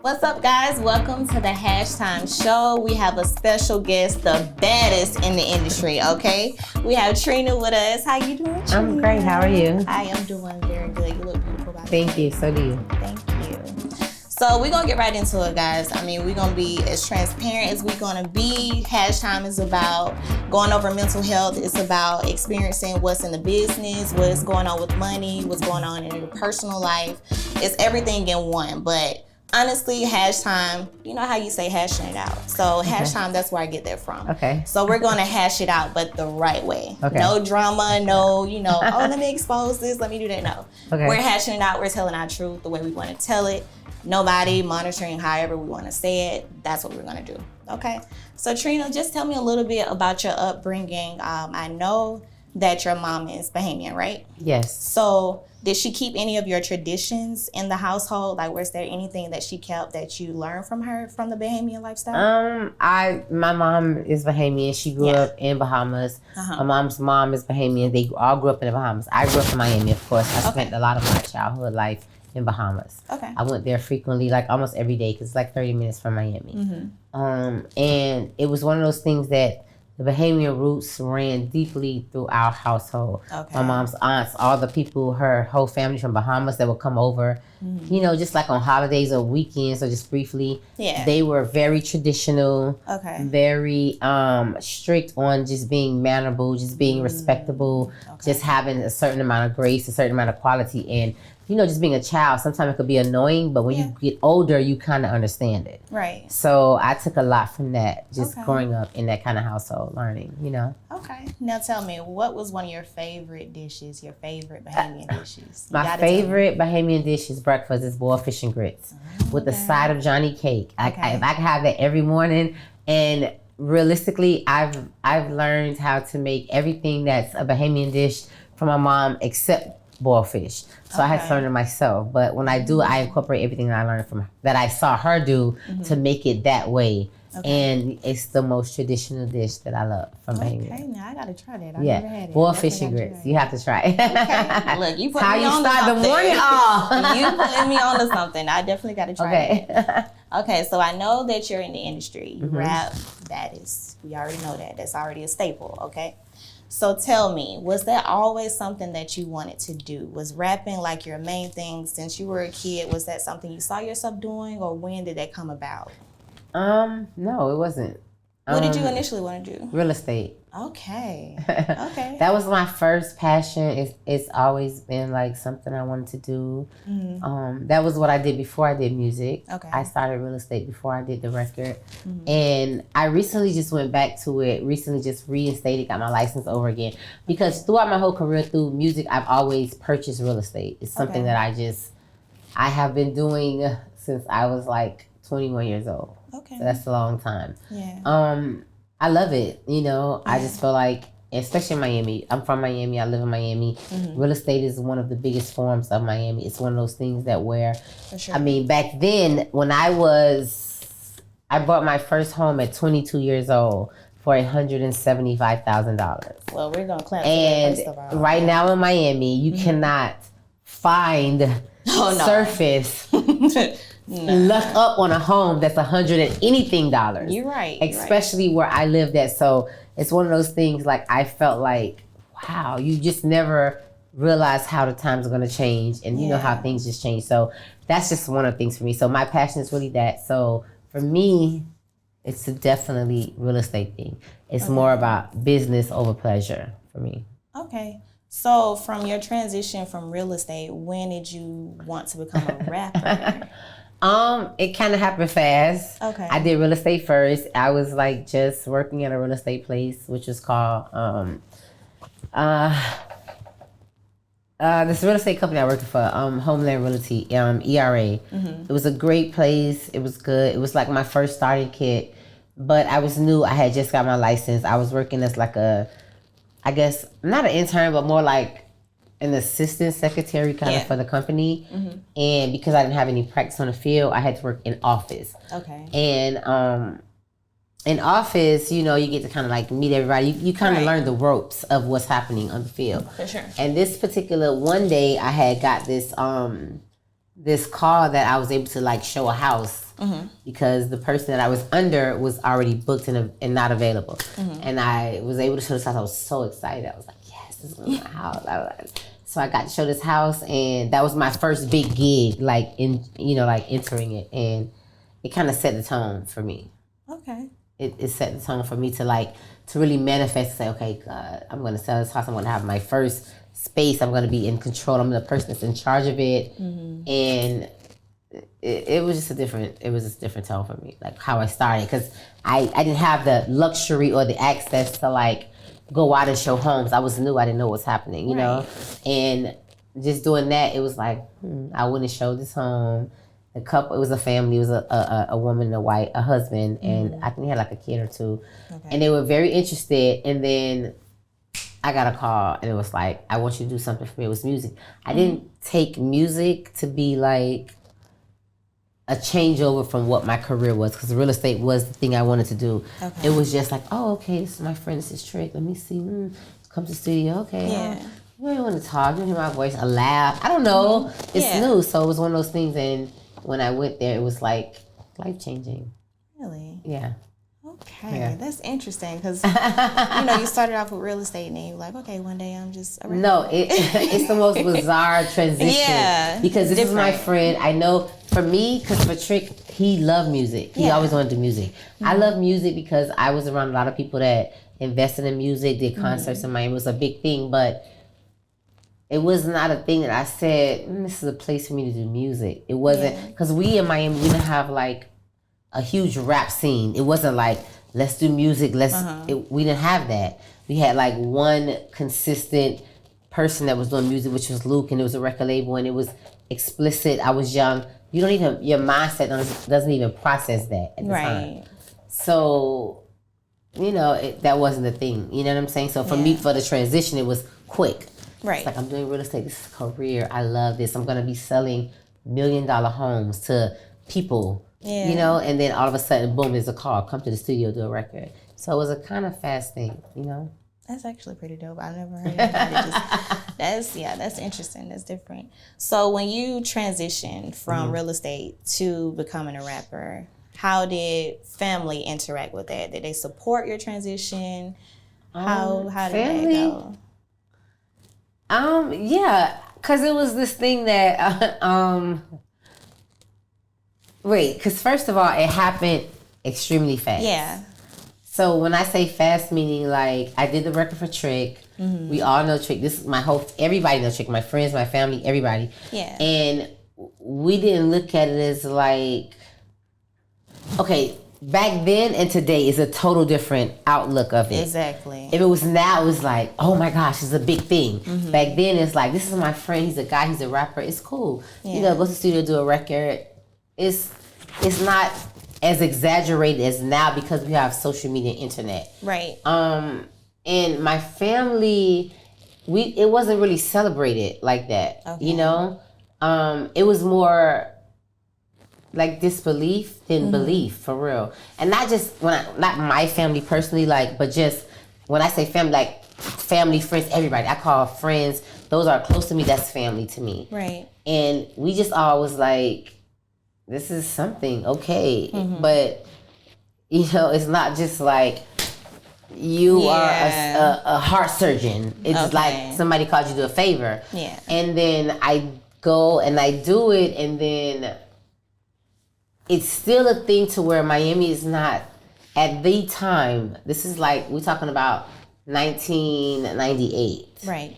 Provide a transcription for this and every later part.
What's up, guys? Welcome to the Hashtime Show. We have a special guest, the baddest in the industry, okay? We have Trina with us. How you doing, Trina? I'm great. How are you? I am doing very good. You look beautiful, by the way. Thank you. So do you. Thank you. So we're going to get right into it, guys. I mean, we're going to be as transparent as we're going to be. Hashtime is about going over mental health. It's about experiencing what's in the business, what's going on with money, what's going on in your personal life. It's everything in one, but honestly, Hashtime, you know how you say hashing it out. So Hashtime, that's where I get that from. Okay. So we're going to hash it out, but the right way. Okay. No drama, no, oh, let me expose this, let me do that. No. Okay. We're hashing it out. We're telling our truth the way we want to tell it. Nobody monitoring however we want to say it. That's what we're going to do. Okay. So Trina, just tell me a little bit about your upbringing. I know that your mom is Bahamian, right? Yes. So did she keep any of your traditions in the household? Like, was there anything that she kept that you learned from her from the Bahamian lifestyle? My mom is Bahamian. She grew up in Bahamas. My mom's mom is Bahamian. They all grew up in the Bahamas. I grew up in Miami, of course. I spent a lot of my childhood life in Bahamas. Okay. I went there frequently, like almost every day, because it's like 30 minutes from Miami. And it was one of those things that the Bahamian roots ran deeply through our household. Okay. My mom's aunts, all the people, her whole family from Bahamas that would come over, just like on holidays or weekends or just briefly. Yeah. They were very traditional, very strict on just being mannerable, just being respectable, just having a certain amount of grace, a certain amount of quality. And just being a child, sometimes it could be annoying, but when you get older, you kind of understand it. Right. So I took a lot from that, just growing up in that kind of household, learning, Okay. Now tell me, what was one of your favorite dishes, your favorite Bahamian dishes? My favorite Bahamian dish is breakfast is boiled fish and grits with a side of Johnny cake. If I can have that every morning, and realistically, I've learned how to make everything that's a Bahamian dish from my mom except boiled fish. So I had to learn it myself. But when I do, I incorporate everything that I learned from that I saw her do to make it that way. And it's the most traditional dish that I love from Bahamian. Okay, now I gotta try that. I've never had it. Boiled fish and grits. You have to try it. Okay. Look, you put how me you on start something. the morning off. You putting me on to something. I definitely gotta try it. Okay, so I know that you're in the industry. You rap, Baddest. We already know that. That's already a staple, okay? So tell me, was that always something that you wanted to do? Was rapping like your main thing since you were a kid? Was that something you saw yourself doing, or when did that come about? No, it wasn't. What did you initially want to do? Real estate. Okay. Okay. That was my first passion. It's always been like something I wanted to do. That was what I did before I did music. Okay. I started real estate before I did the record. And I recently just went back to it, just reinstated, got my license over again. Because throughout my whole career through music, I've always purchased real estate. It's something that I have been doing since I was like 21 years old. Okay. So that's a long time. Yeah. I love it. I just feel like, especially in Miami. I'm from Miami. I live in Miami. Real estate is one of the biggest forms of Miami. It's one of those things that For sure. I mean, back then when I bought my first home at 22 years old for $175,000. Well, we're gonna clap. And right now in Miami, you cannot find surface. Luck up on a home that's $100 and anything dollars. You're right. Especially where I lived at. So it's one of those things like I felt like, wow, you just never realize how the times are going to change, and you know how things just change. So that's just one of the things for me. So my passion is really that. So for me, it's definitely real estate thing. It's more about business over pleasure for me. Okay. So from your transition from real estate, when did you want to become a rapper? It kind of happened fast. Okay. I did real estate first. I was like just working at a real estate place, which was called this real estate company I worked for, Homeland Realty, ERA. It was a great place. It was good. It was like my first starting kit, but I was new. I had just got my license. I was working as like I guess not an intern, but more like an assistant secretary kind of for the company. And because I didn't have any practice on the field, I had to work in office. Okay. And in office, you get to kind of like meet everybody. You kind of learn the ropes of what's happening on the field. For sure. And this particular one day, I had got this this call that I was able to like show a house because the person that I was under was already booked and not available. And I was able to show this house. I was so excited. I was like, yes, this is my house. So I got to show this house, and that was my first big gig, like entering it, and it kind of set the tone for me. Okay. It set the tone for me to really manifest and say, okay, God, I'm going to sell this house. I'm going to have my first space. I'm going to be in control. I'm the person that's in charge of it. And it was just a different tone for me, like how I started, because I didn't have the luxury or the access to like go out and show homes. I was new. I didn't know what's happening, you know? And just doing that, it was like, I went and showed this home. A couple, it was a family. It was a woman and a husband, and I think they had like a kid or two. Okay. And they were very interested. And then I got a call, and it was like, I want you to do something for me. It was music. I didn't take music to be like a changeover from what my career was, because real estate was the thing I wanted to do. Okay. It was just like, oh, okay, this is my friend, this is Trick. Let me see. Come to the studio. Okay. Yeah. You don't want to talk. You hear my voice, a laugh. I don't know. It's new. So it was one of those things. And when I went there, it was like life-changing. Really? Yeah. Okay, yeah. That's interesting, because you started off with real estate, and then you're like, okay, one day I'm just it's the most bizarre transition. Yeah, because this is my friend. I know for me, because for Trick, he loved music. He always wanted to do music. I love music because I was around a lot of people that invested in music, did concerts in Miami. It was a big thing, but it was not a thing that I said, this is a place for me to do music. It wasn't, because we in Miami, we didn't have like a huge rap scene. It wasn't like, let's do music, we didn't have that. We had like one consistent person that was doing music, which was Luke, and it was a record label, and it was explicit. I was young. You don't even, your mindset doesn't even process that at the time. So, that wasn't the thing. You know what I'm saying? So for me, for the transition, it was quick. Right. It's like, I'm doing real estate. This is a career. I love this. I'm going to be selling $1 million homes to people, and then all of a sudden, boom, there's a call. Come to the studio, do a record. So it was a kind of fast thing, That's actually pretty dope. I've never heard anybody that's interesting. That's different. So when you transitioned from real estate to becoming a rapper, how did family interact with that? Did they support your transition? How did that go? Because it was this thing that, because first of all, it happened extremely fast. Yeah. So when I say fast, meaning like I did the record for Trick. We all know Trick. This is everybody knows Trick. My friends, my family, everybody. Yeah. And we didn't look at it as like, okay, back then and today is a total different outlook of it. Exactly. If it was now, it was like, oh my gosh, it's a big thing. Back then, it's like, this is my friend. He's a guy. He's a rapper. It's cool. Yeah. Go to the studio, do a record. It's not as exaggerated as now because we have social media and internet. Right. And my family, it wasn't really celebrated like that. Okay. It was more like disbelief than belief, for real. And not just not my family personally, but just when I say family, like family, friends, everybody. I call friends, those are close to me, that's family to me. Right. And we just always like, this is something, okay. But, it's not just like you are a heart surgeon. It's like somebody called you to do a favor. Yeah. And then I go and I do it, and then it's still a thing to where Miami is not, at the time, this is like, we're talking about 1998. Right.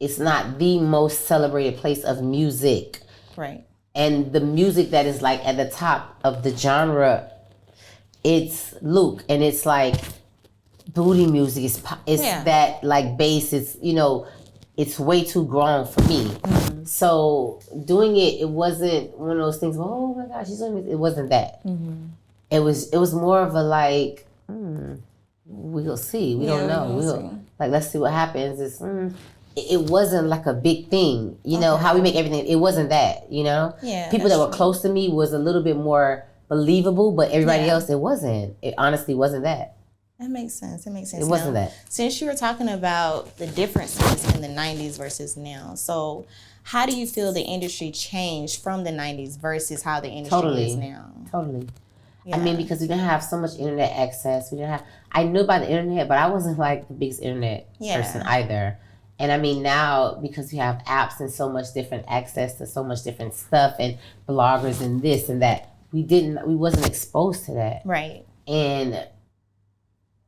It's not the most celebrated place of music. Right. And the music that is like at the top of the genre, it's Luke. And it's like booty music. It's that like bass. It's, it's way too grown for me. So doing it wasn't one of those things, oh my gosh, she's doing it. It wasn't that. It was more of a like, we'll see. We don't know. Let's see what happens. It wasn't like a big thing. How we make everything, it wasn't that, Yeah. People that were close to me was a little bit more believable, but everybody else, it wasn't. It honestly wasn't that. That makes sense. It wasn't that. Since you were talking about the differences in the 90s versus now, so How do you feel the industry changed from the 90s versus how the industry is now? Totally. Yeah. I mean, because we didn't have so much internet access. I knew about the internet, but I wasn't like the biggest internet person either. And I mean, now because we have apps and so much different access to so much different stuff and bloggers and this and that, we wasn't exposed to that. Right. And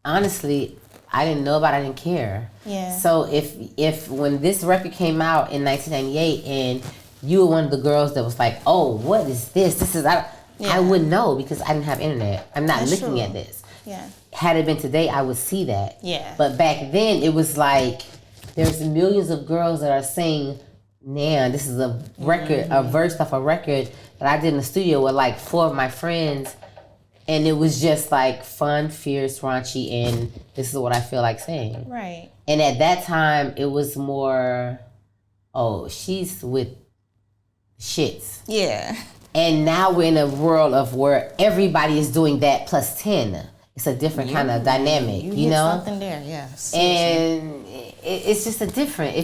honestly, I didn't know about it, I didn't care. Yeah. So if when this record came out in 1998 and you were one of the girls that was like, oh, what is this? I wouldn't know because I didn't have internet. I'm not looking at this. Yeah. Had it been today, I would see that. Yeah. But back then, it was like, there's millions of girls that are saying, "Man, this is a record, a verse off a record that I did in the studio with like 4 of my friends." And it was just like fun, fierce, raunchy, and this is what I feel like saying. Right. And at that time, it was more, oh, she's with shits. Yeah. And now we're in a world of where everybody is doing that plus 10. It's a different kind of dynamic, you know? Something there, yes. And it's just it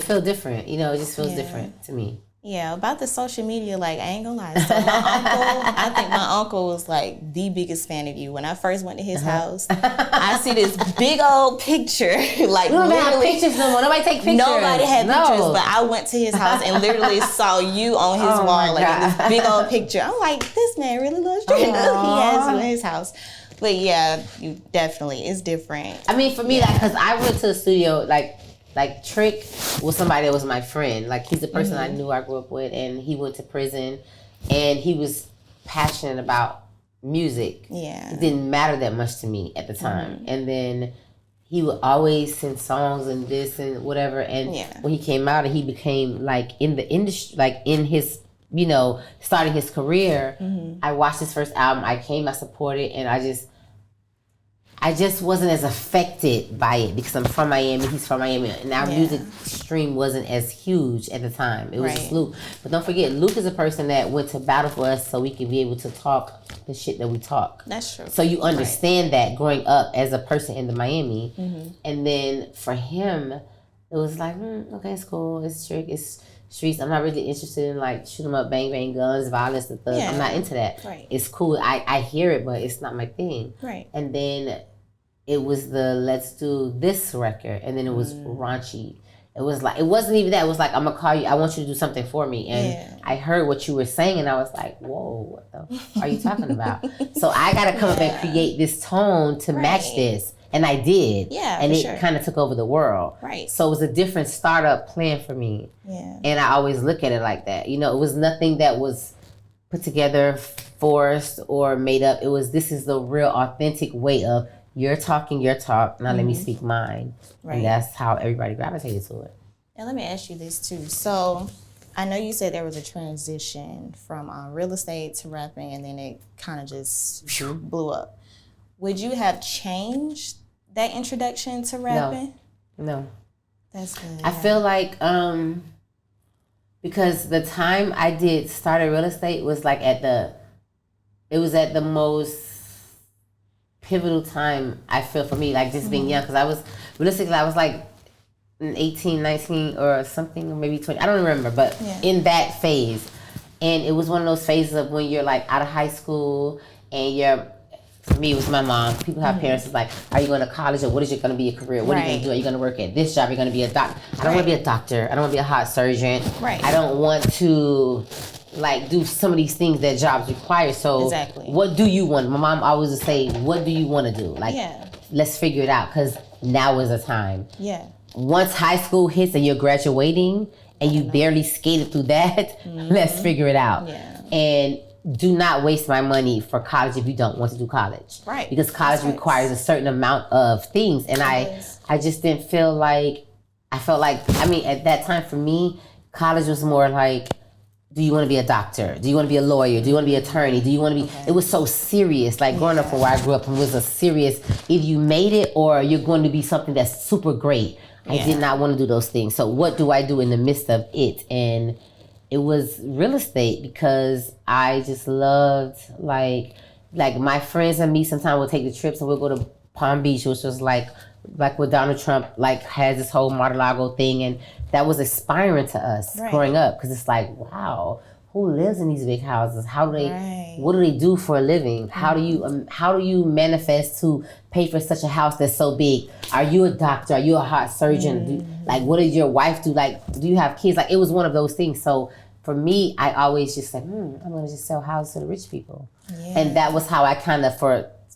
feels different, you know, it just feels different to me. Yeah, about the social media, like, I ain't gonna lie. So I think my uncle was like the biggest fan of you. When I first went to his house, I see this big old picture. Like, we don't have pictures no more. Nobody take pictures. Nobody had pictures, but I went to his house and literally saw you on his wall, like in this big old picture. I'm like, this man really loves Trina. He has you in his house. But yeah, you definitely, it's different. I mean, for me, like, because I went to the studio, like Trick was somebody that was my friend. Like, he's the person I knew I grew up with, and he went to prison, and he was passionate about music. Yeah. It didn't matter that much to me at the time. And then he would always send songs and this and whatever. And when he came out and he became like in the industry, like in his, you know, starting his career, I watched his first album. I supported, and I just wasn't as affected by it because I'm from Miami, he's from Miami, and our music stream wasn't as huge at the time. It was just Luke. But don't forget, Luke is a person that went to battle for us so we could be able to talk the shit that we talk. That's true. So you understand that growing up as a person in the Miami. And then for him, it was like, okay, it's cool, it's Trick, it's streets. I'm not really interested in like shoot 'em up, bang, bang, guns, violence, and thugs. I'm not into that. Right. It's cool. I hear it, but it's not my thing. Right. And then it was the let's do this record, and then it was raunchy. It was like, it wasn't even that. It was like, I'm gonna call you. I want you to do something for me. And I heard what you were saying, and I was like, whoa, what the are you talking about? So I gotta come up and create this tone to match this. And I did. Yeah, and it kind of took over the world. Right. So it was a different startup plan for me. Yeah. And I always look at it like that. You know, it was nothing that was put together, forced, or made up. It was, this is the real authentic way of you're talking your talk, now let me speak mine. Right. And that's how everybody gravitated to it. And let me ask you this too. So I know you said there was a transition from real estate to rapping, and then it kind of just blew up. Would you have changed that introduction to rapping? No. That's good. I feel like because the time I started real estate was like at the most pivotal time I feel for me, like just being young, because I was like 18, 19 or something, or maybe 20, I don't remember, but in that phase. And it was one of those phases of when you're like out of high school and for me, it was my mom. People have parents that's like, are you going to college, or what is going to be your career? What are you going to do? Are you going to work at this job? Are you going to be a doctor? I don't want to be a doctor. I don't want to be a heart surgeon. Right. I don't want to like do some of these things that jobs require. So what do you want? My mom always would say, what do you want to do? Like, let's figure it out, because now is the time. Yeah. Once high school hits and you're graduating and you barely skated through that, let's figure it out. Yeah. And do not waste my money for college if you don't want to do college. Right. Because college requires a certain amount of things. And I just didn't feel like, at that time for me, college was more like, do you want to be a doctor? Do you want to be a lawyer? Do you want to be an attorney? Do you want to be, it was so serious. Like growing up from where I grew up, it was a serious, either you made it or you're going to be something that's super great. I did not want to do those things. So what do I do in the midst of it? And it was real estate, because I just loved, like my friends and me sometimes we'll take the trips and we'll go to Palm Beach, which was like like what Donald Trump like has this whole Mar-a-Lago thing, and that was inspiring to us growing up, because it's like, wow, who lives in these big houses? How do they? What do they do for a living? How do you manifest to pay for such a house that's so big? Are you a doctor? Are you a heart surgeon? Like, what did your wife do? Like, do you have kids? Like, it was one of those things. So for me, I always just said, I'm gonna just sell houses to the rich people, and that was how I kind of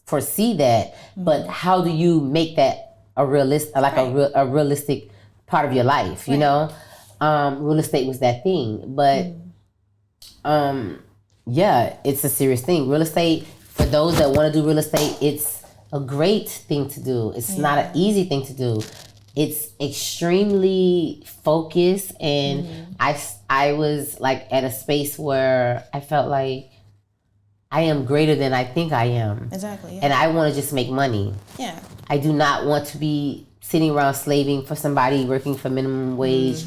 foresee that. But how do you make that a realistic, like a realistic part of your life? You know, real estate was that thing, but. Yeah, it's a serious thing. Real estate, for those that want to do real estate, it's a great thing to do. It's not an easy thing to do. It's extremely focused, and I was like at a space where I felt like I am greater than I think I am. Exactly. Yeah. And I want to just make money. Yeah. I do not want to be sitting around slaving for somebody, working for minimum wage.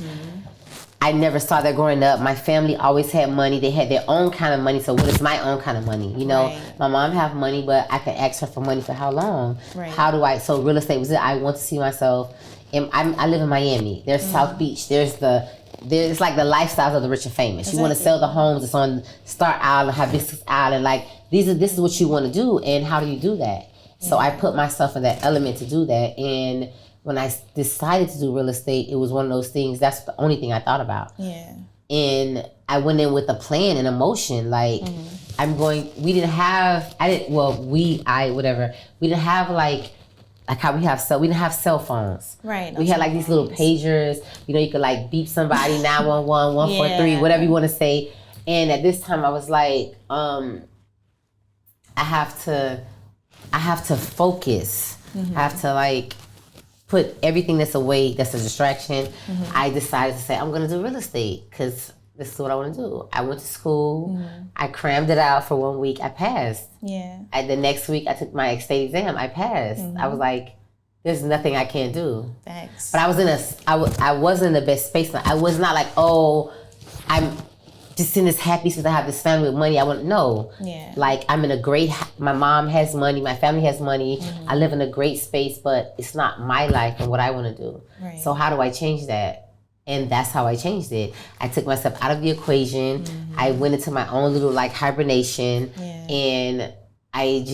I never saw that growing up. My family always had money. They had their own kind of money. So what is my own kind of money? You know, my mom have money, but I can ask her for money for how long? How do I? So real estate was it. I want to see myself. I live in Miami. There's South Beach. There's like the lifestyles of the rich and famous. You want to sell the homes. It's on Star Island, Hibiscus Island. Like this is what you want to do. And how do you do that? So I put myself in that element to do that. And when I decided to do real estate, it was one of those things, that's the only thing I thought about. Yeah. And I went in with a plan and emotion. Like, we didn't have like how we didn't have cell phones. Right. We had like these little pagers, you know, you could like beep somebody, 911, 143, whatever you want to say. And at this time I was like, I have to focus. I have to like, put everything that's a distraction. I decided to say, I'm going to do real estate because this is what I want to do. I went to school. I crammed it out for 1 week. I passed. Yeah. And the next week, I took my state exam. I passed. I was like, there's nothing I can't do. Thanks. But I wasn't in the best space. I was not like, oh, I'm just in this happy since I have this family with money. I want no. Yeah. Like I'm in my mom has money, my family has money. I live in a great space, but it's not my life and what I want to do. Right. So how do I change that? And that's how I changed it. I took myself out of the equation. I went into my own little like hibernation, and I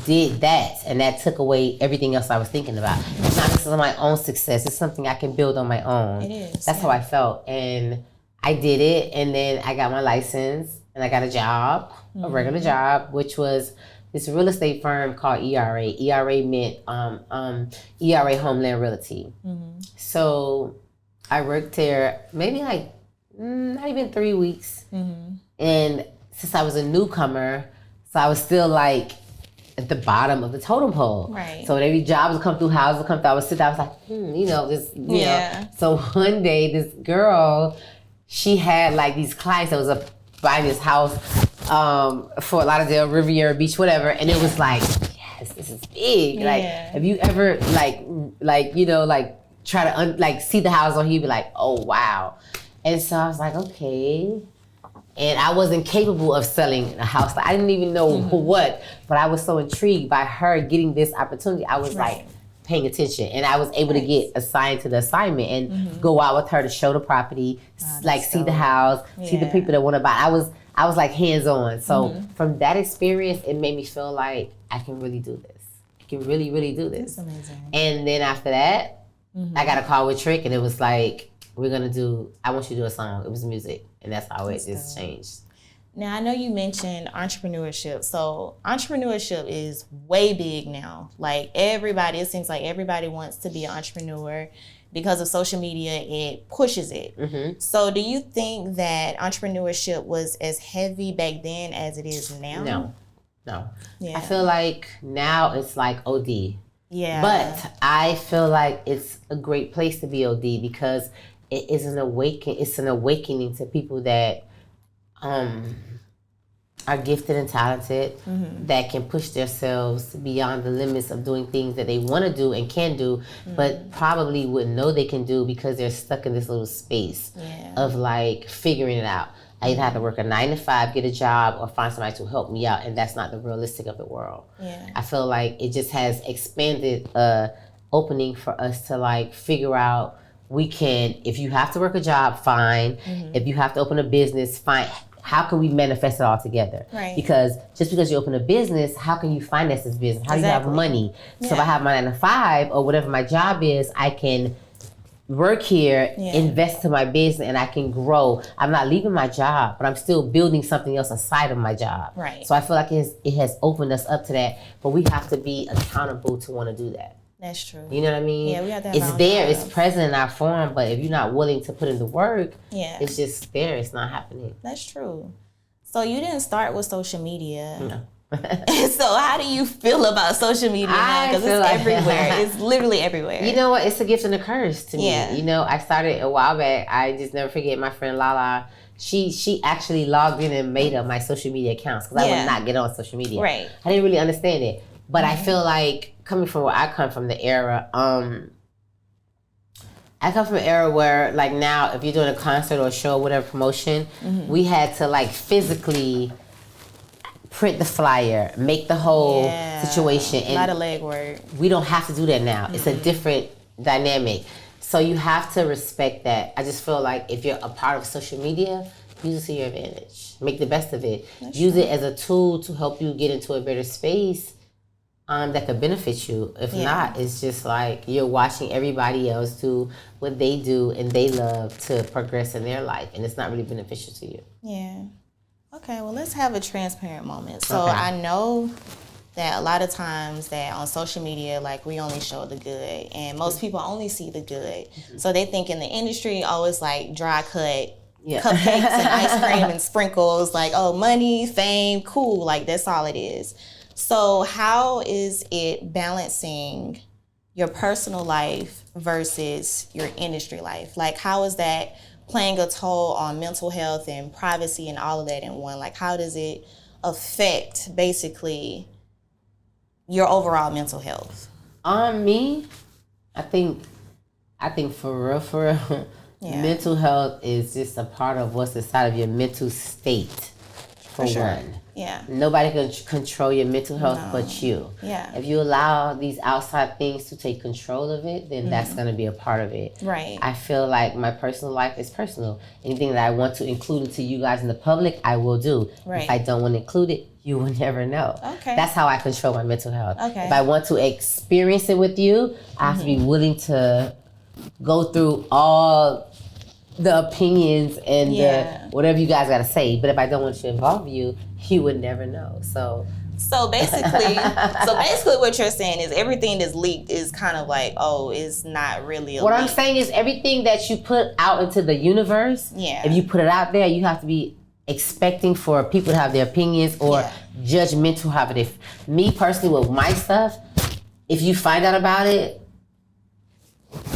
did that, and that took away everything else I was thinking about. It's not necessarily my own success. It's something I can build on my own. It is. That's how I felt, and I did it, and then I got my license, and I got a job, a regular job, which was this real estate firm called ERA. ERA meant ERA Homeland Realty. So I worked there maybe like not even 3 weeks, and since I was a newcomer, so I was still like at the bottom of the totem pole. Right. So every job would come through, houses would come through. I would sit there, I was like, you know, you know. So one day, this girl, she had like these clients that was buying this house for Lauderdale, Riviera Beach, whatever, and it was like, yes, this is big. Like, have you ever like you know, like try to see the house on here, be like, oh wow. And so I was like, okay. And I wasn't capable of selling a house. Like, I didn't even know what, but I was so intrigued by her getting this opportunity. I was like paying attention, and I was able to get assigned to the assignment and go out with her to show the property, see the house, see the people that want to buy. I was like hands-on. So from that experience, it made me feel like I can really do this. I can really, really do this. That's amazing. And then after that, I got a call with Trick, and it was like, I want you to do a song. It was music. And that's how it just changed. Now, I know you mentioned entrepreneurship. So entrepreneurship is way big now. Like it seems like everybody wants to be an entrepreneur. Because of social media, it pushes it. So do you think that entrepreneurship was as heavy back then as it is now? No. Yeah. I feel like now it's like OD. Yeah. But I feel like it's a great place to be OD because it is an awakening to people that are gifted and talented, that can push themselves beyond the limits of doing things that they want to do and can do, but probably wouldn't know they can do because they're stuck in this little space of like figuring it out. I either have to work a 9 to 5, get a job, or find somebody to help me out, and that's not the realistic of the world. Yeah. I feel like it just has expanded a opening for us to like figure out, we can, if you have to work a job, fine. If you have to open a business, fine. How can we manifest it all together? Right. Because just because you open a business, how can you finance this business? How do you have money? So if I have my 9 to 5 or whatever my job is, I can work here, invest to my business, and I can grow. I'm not leaving my job, but I'm still building something else aside of my job. Right. So I feel like it has opened us up to that, but we have to be accountable to want to do that. That's true. You know what I mean? Yeah, we have to have it's there, it's present in our form, but if you're not willing to put in the work, it's just there, it's not happening. That's true. So you didn't start with social media. No. So how do you feel about social media now? Because it's everywhere. It's literally everywhere. You know what? It's a gift and a curse to me. Yeah. You know, I started a while back. I just never forget my friend Lala. She actually logged in and made up my social media accounts because I would not get on social media. Right. I didn't really understand it. But I feel like, coming from where I come from, the era, I come from an era where, like, now, if you're doing a concert or a show, whatever promotion, we had to, like, physically print the flyer, make the whole situation. A lot of legwork. We don't have to do that now. It's a different dynamic. So you have to respect that. I just feel like if you're a part of social media, use it to your advantage. Make the best of it. Use it as a tool to help you get into a better space that could benefit you. If not, it's just like you're watching everybody else do what they do and they love to progress in their life, and it's not really beneficial to you. Yeah. Okay, well, let's have a transparent moment. So I know that a lot of times that on social media, like, we only show the good, and most people only see the good. So they think in the industry, oh, it's like dry cut, cupcakes and ice cream and sprinkles, like, oh, money, fame, cool, like that's all it is. So how is it balancing your personal life versus your industry life? Like, how is that playing a toll on mental health and privacy and all of that in one? Like, how does it affect basically your overall mental health? Me, I think for real, mental health is just a part of what's inside of your mental state. For one. Yeah. Nobody can control your mental health but you. Yeah. If you allow these outside things to take control of it, then that's going to be a part of it. Right. I feel like my personal life is personal. Anything that I want to include into you guys in the public, I will do. Right. If I don't want to include it, you will never know. Okay. That's how I control my mental health. Okay. If I want to experience it with you, I have to be willing to go through all the opinions and the whatever you guys got to say. But if I don't want to involve you, you would never know. So basically, what you're saying is everything that's leaked is kind of like, oh, it's not really a what leak. I'm saying is everything that you put out into the universe, if you put it out there, you have to be expecting for people to have their opinions or judgmental have it. If me personally with my stuff, if you find out about it,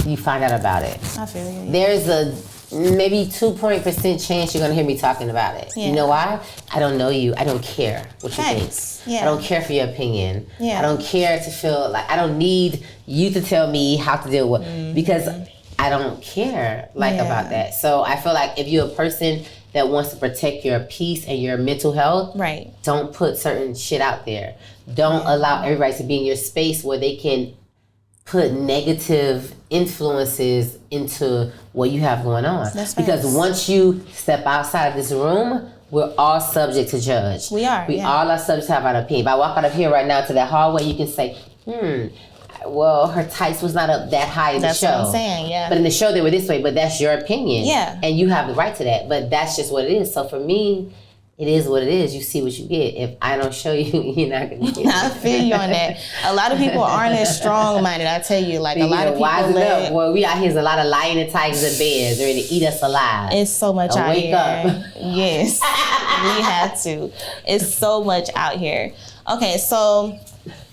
you find out about it. I feel you. There's a maybe 2% chance you're gonna hear me talking about it. You know why? I don't know you. I don't care what you think. I don't care for your opinion. I don't care to feel like I don't need you to tell me how to deal with because I don't care about that. So I feel like if you're a person that wants to protect your peace and your mental health, don't put certain shit out there. Don't allow everybody to be in your space where they can put negative influences into what you have going on. Because once you step outside of this room, we're all subject to judge. We are. We all are subject to have an opinion. If I walk out of here right now to that hallway, you can say, well, her tights was not up that high in the show. That's what I'm saying, But in the show, they were this way, but that's your opinion. And you have the right to that, but that's just what it is. So for me, it is what it is. You see what you get. If I don't show you, you're not going to get it. I feel you on that. A lot of people aren't as strong-minded. I tell you, like, a lot of people... Wise well, we out here, there's a lot of lion and tigers and bears ready to eat us alive. It's so much out here. Wake up. Yes, we have to. It's so much out here. Okay, so...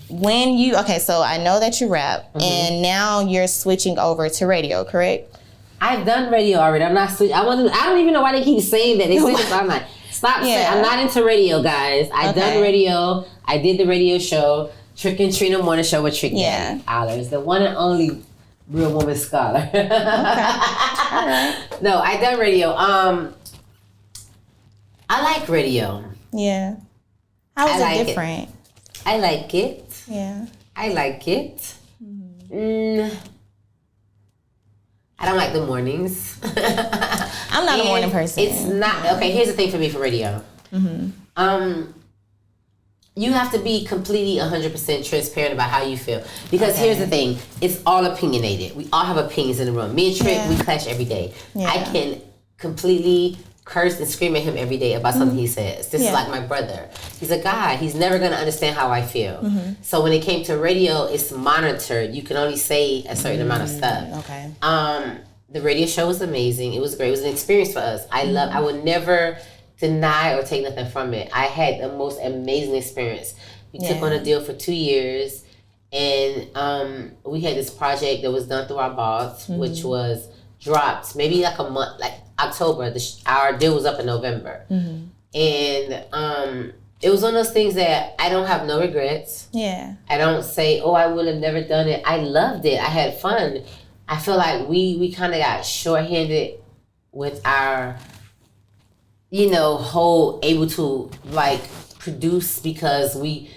so I know that you rap, and now you're switching over to radio, correct? I've done radio already. I'm not switching. I don't even know why they keep saying that. They say this, I'm like, stop saying. I'm not into radio, guys. I've done radio. I did the radio show, Trick and Trina Morning Show with Trick Daddy Allers, the one and only real woman scholar. Okay. All right. No, I done radio. I like radio. Yeah. How is it different? I like it. Yeah. I like it. I don't like the mornings. I'm not a morning person. It's not okay. Here's the thing for me for radio. You have to be completely 100% transparent about how you feel. Because here's the thing. It's all opinionated. We all have opinions in the room. Me and Trick, we clash every day. Yeah. I can completely curse and scream at him every day about something he says. This is like my brother. He's a guy. He's never going to understand how I feel. So when it came to radio, it's monitored. You can only say a certain amount of stuff. Okay. The radio show was amazing. It was great. It was an experience for us. I would never deny or take nothing from it. I had the most amazing experience. We took on a deal for 2 years, and we had this project that was done through our boss, which was dropped maybe like a month, like October. Our deal was up in November, and it was one of those things that I don't have no regrets. Yeah, I don't say, oh, I would have never done it. I loved it. I had fun. I feel like we kind of got shorthanded with our whole able to like produce because we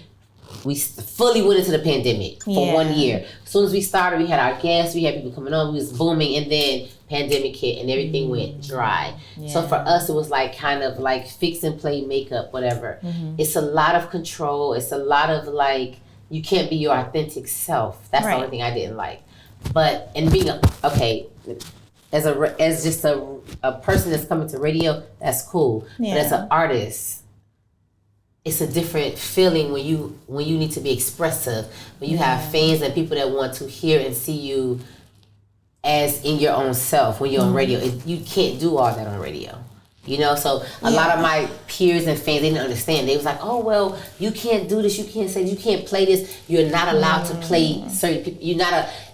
fully went into the pandemic for 1 year. As soon as we started, we had our guests, we had people coming on, we was booming, and then pandemic hit and everything went dry. So for us, it was like kind of like fix and play makeup, whatever. It's a lot of control. It's a lot of like, you can't be your authentic self. That's the only thing I didn't like. But, and being, as just a person that's coming to radio, that's cool. But as an artist, it's a different feeling when you need to be expressive, when you have fans and people that want to hear and see you as in your own self when you're on radio. You can't do all that on radio. So a lot of my peers and fans, they didn't understand. They was like, oh, well, you can't do this. You can't say, you can't play this. You're not allowed to play certain people.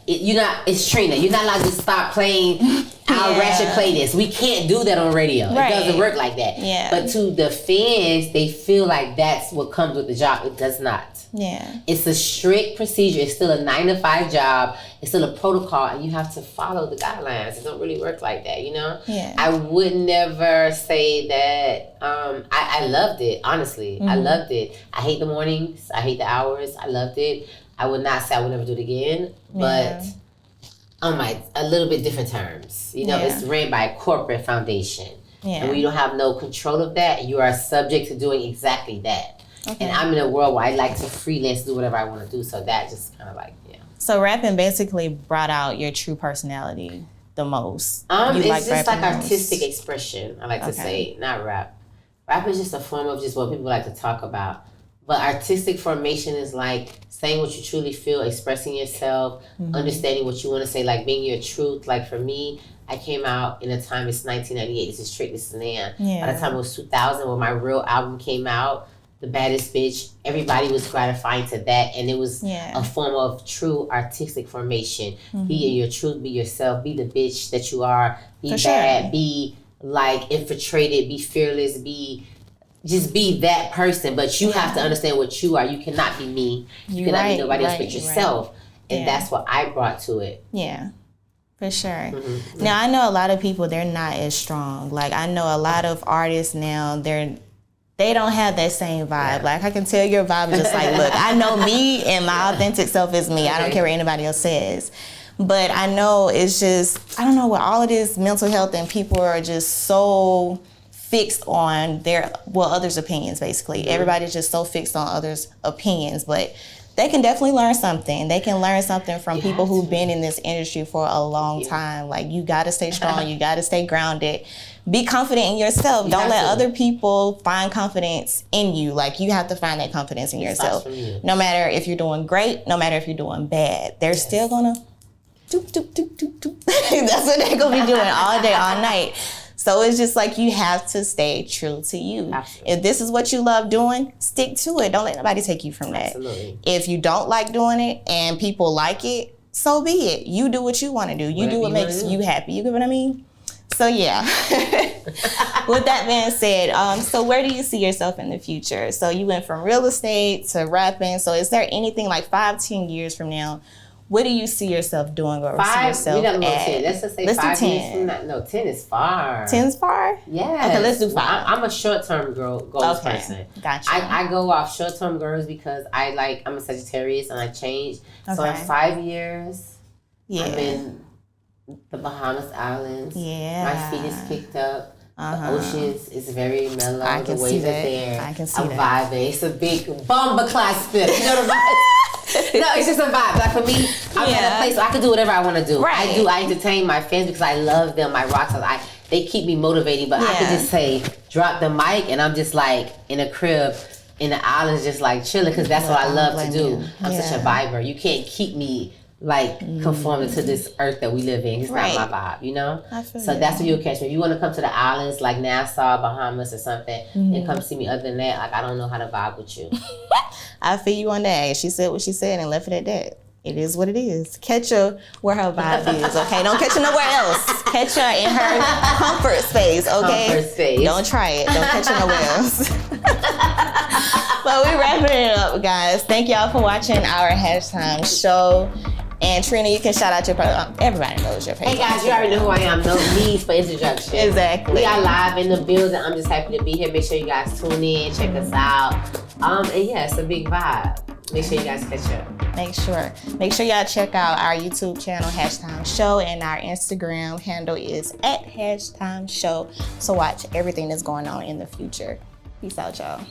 It's Trina. You're not allowed to stop playing our ratchet play this. We can't do that on radio. It doesn't work like that. Yeah. But to the fans, they feel like that's what comes with the job. It does not. Yeah. It's a strict procedure. It's still a 9-to-5 job. It's still a protocol, and you have to follow the guidelines. It don't really work like that, Yeah. I would never say that. I loved it, honestly. I loved it. I hate the mornings. I hate the hours. I loved it. I would not say I would never do it again, but on a little bit different terms. It's ran by a corporate foundation. Yeah. And when you don't have no control of that, you are subject to doing exactly that. Okay. And I'm in a world where I like to freelance, do whatever I want to do. So that just kind of like, So rapping basically brought out your true personality the most. It's just like artistic expression, I like to say, not rap. Rap is just a form of just what people like to talk about. But artistic formation is like saying what you truly feel, expressing yourself, understanding what you want to say, like being your truth. Like for me, I came out in a time, it's 1998, this is Trick, this is Nan. By the time it was 2000 when my real album came out, The Baddest Bitch, everybody was gratifying to that. And it was a form of true artistic formation. Be your truth, be yourself, be the bitch that you are, be bad, be like infiltrated, be fearless, just be that person, but you have to understand what you are. You cannot be me. You cannot be nobody else but yourself. And that's what I brought to it. Yeah, for sure. Now, I know a lot of people, they're not as strong. Like, I know a lot of artists now, they don't have that same vibe. Like, I can tell your vibe is just like, look, I know me and my authentic self is me. I don't care what anybody else says. But I know it's just, I don't know, with all of this mental health and people are just so fixed on others' opinions, basically. Everybody's just so fixed on others' opinions, but they can definitely learn something. They can learn something from people who've been in this industry for a long time. Like, you gotta stay strong, you gotta stay grounded. Be confident in yourself. Don't let other people find confidence in you. Like, you have to find that confidence in yourself. No matter if you're doing great, no matter if you're doing bad, they're still gonna doop, doop, doop, doop, doop. That's what they're gonna be doing all day, all night. So it's just like you have to stay true to you. Absolutely. If this is what you love doing, stick to it. Don't let nobody take you from that. Absolutely. If you don't like doing it and people like it, so be it. You do what you want to do. You do what makes you happy. You get what I mean? So yeah. With that being said, so where do you see yourself in the future? So you went from real estate to rapping. So is there anything like 5-10 years from now, what do you see yourself doing or see 5, yourself we got at? 10. Let's just say Let's do 5 years 10. from now. No, 10 is far. 10's far? Yeah. Okay, let's do 5. I'm a short-term goals person. Gotcha. I go off short-term goals because I'm a Sagittarius and I change. So in 5 years, I'm in the Bahamas Islands. Yeah. My feet is kicked up. The oceans is very mellow. I can the waves see are that. there. I can see I'm that. vibing. It's a big bomba class spin. You know the vibe? No, it's just a vibe. Like for me, I'm at a place where I can do whatever I want to do. Right. I entertain my fans because I love them. My rock stars. They keep me motivated. But I can just say, drop the mic, and I'm just like in a crib in the islands, just like chilling because that's what I love to do. I'm such a viber. You can't keep me like conforming to this earth that we live in. It's not my vibe, you know? So that's where you'll catch me. If you want to come to the islands like Nassau, Bahamas or something, and come see me. Other than that, like I don't know how to vibe with you. I feel you on that. She said what she said and left it at that. It is what it is. Catch her where her vibe is, okay? Don't catch her nowhere else. Catch her in her comfort space, okay? Comfort space. Don't try it. Don't catch her nowhere else. But we wrapping it up, guys. Thank y'all for watching our Hashtime show. And Trina, you can shout out your everybody knows your page. Hey guys, you already know who I am. No need for introduction. Exactly. We are live in the building. I'm just happy to be here. Make sure you guys tune in, check us out. And yeah, it's a big vibe. Make sure you guys catch up. Make sure y'all check out our YouTube channel, Hashtime Show, and our Instagram handle is @Hashtime Show. So watch everything that's going on in the future. Peace out, y'all.